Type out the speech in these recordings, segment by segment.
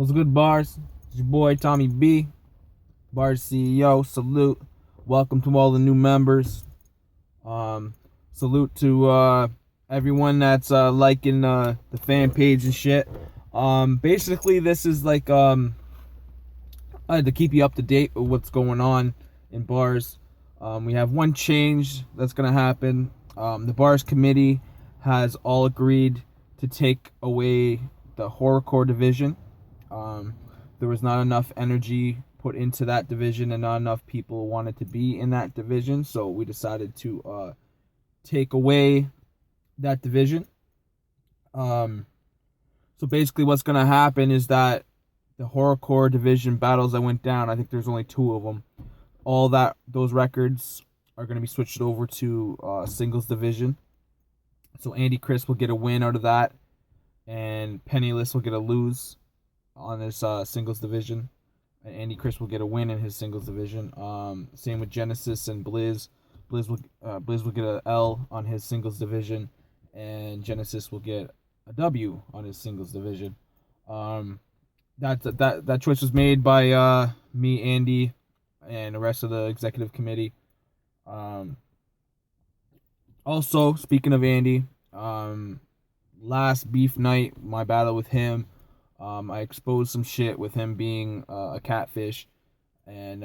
What's good, Bars? It's your boy Tommy B, Bars CEO. Salute. Welcome to all the new members. Salute to everyone that's liking the fan page and shit. Basically, this is like I had to keep you up to date with what's going on in Bars. We have one change that's gonna happen. The Bars committee has all agreed to take away the horrorcore division. There was not enough energy put into that division and not enough people wanted to be in that division, so we decided to take away that division. So basically what's going to happen is that the horrorcore division battles that went down, I think there's only 2 of them, those records are going to be switched over to singles division. So Andy Chris will get a win out of that, and Penniless will get a lose on his singles division. And Andy Chris will get a win in his singles division. Same with Genesis and Blizz. Blizz will get a L on his singles division, and Genesis will get a W on his singles division. That choice was made by me, Andy, and the rest of the executive committee. Also, speaking of Andy, last beef night, my battle with him, I exposed some shit with him being a catfish, and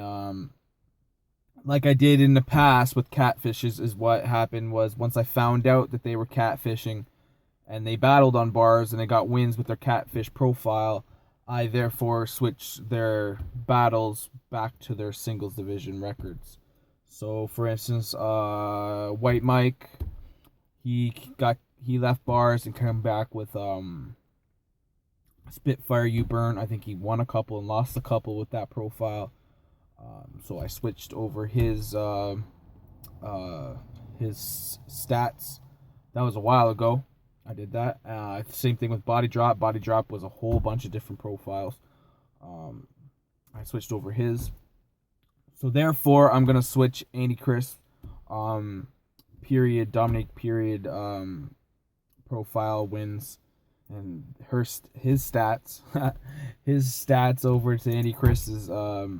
like I did in the past with catfishes, is what happened was once I found out that they were catfishing and they battled on bars and they got wins with their catfish profile, I therefore switched their battles back to their singles division records. So for instance, White Mike, he left bars and came back with Spitfire You Burn. I think he won a couple and lost a couple with that profile. So I switched over his stats. That was a while ago. I did that. Same thing with Body Drop. Body Drop was a whole bunch of different profiles. I switched over his. So therefore, I'm gonna switch Andy Chris, Dominic profile wins, and his stats over to Andy Chris's stats.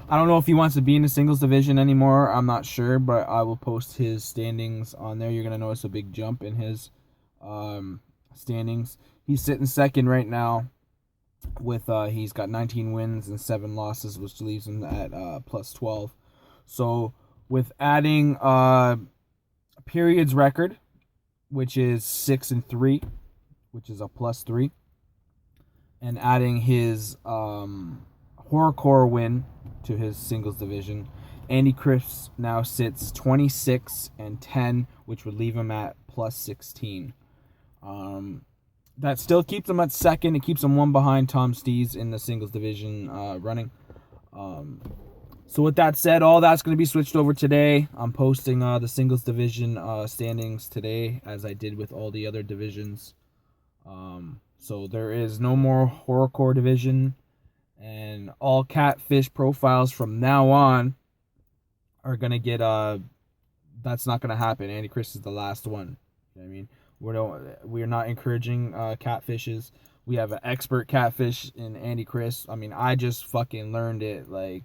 I don't know if he wants to be in the singles division anymore. I'm not sure, but I will post his standings on there. You're gonna notice a big jump in his standings. He's sitting second right now with he's got 19 wins and 7 losses, which leaves him at plus 12. So with adding Period's record, which is 6-3, which is a plus 3, and adding his horrorcore win to his singles division, Andy Chris now sits 26-10, which would leave him at plus 16. That still keeps him at second. It keeps him one behind Tom Stees in the singles division running. So with that said, all that's going to be switched over today. I'm posting the singles division standings today, as I did with all the other divisions. So there is no more horrorcore division, and all catfish profiles from now on are going to get that's not going to happen. Andy Chris is the last one. You know what I mean? We're not encouraging catfishes. We have an expert catfish in Andy Chris. I mean, I just fucking learned it like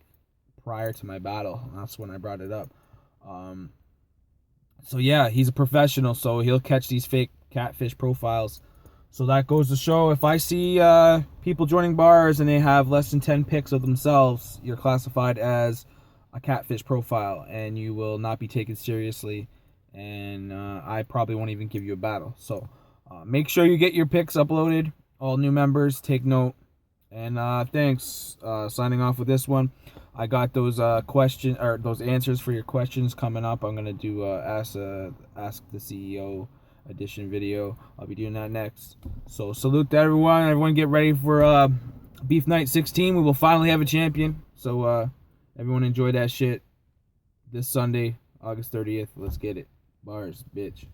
prior to my battle. That's when I brought it up. So yeah, he's a professional, so he'll catch these fake catfish profiles. So that goes to show, if I see people joining bars and they have less than 10 pics of themselves, you're classified as a catfish profile and you will not be taken seriously, and I probably won't even give you a battle. So make sure you get your pics uploaded. All new members, take note. And thanks. Signing off with this one. I got those those answers for your questions coming up. I'm gonna do ask the CEO edition video. I'll be doing that next. So salute to everyone. Everyone get ready for Beef Night 16. We will finally have a champion. So everyone enjoy that shit this Sunday, August 30th. Let's get it. Bars, bitch.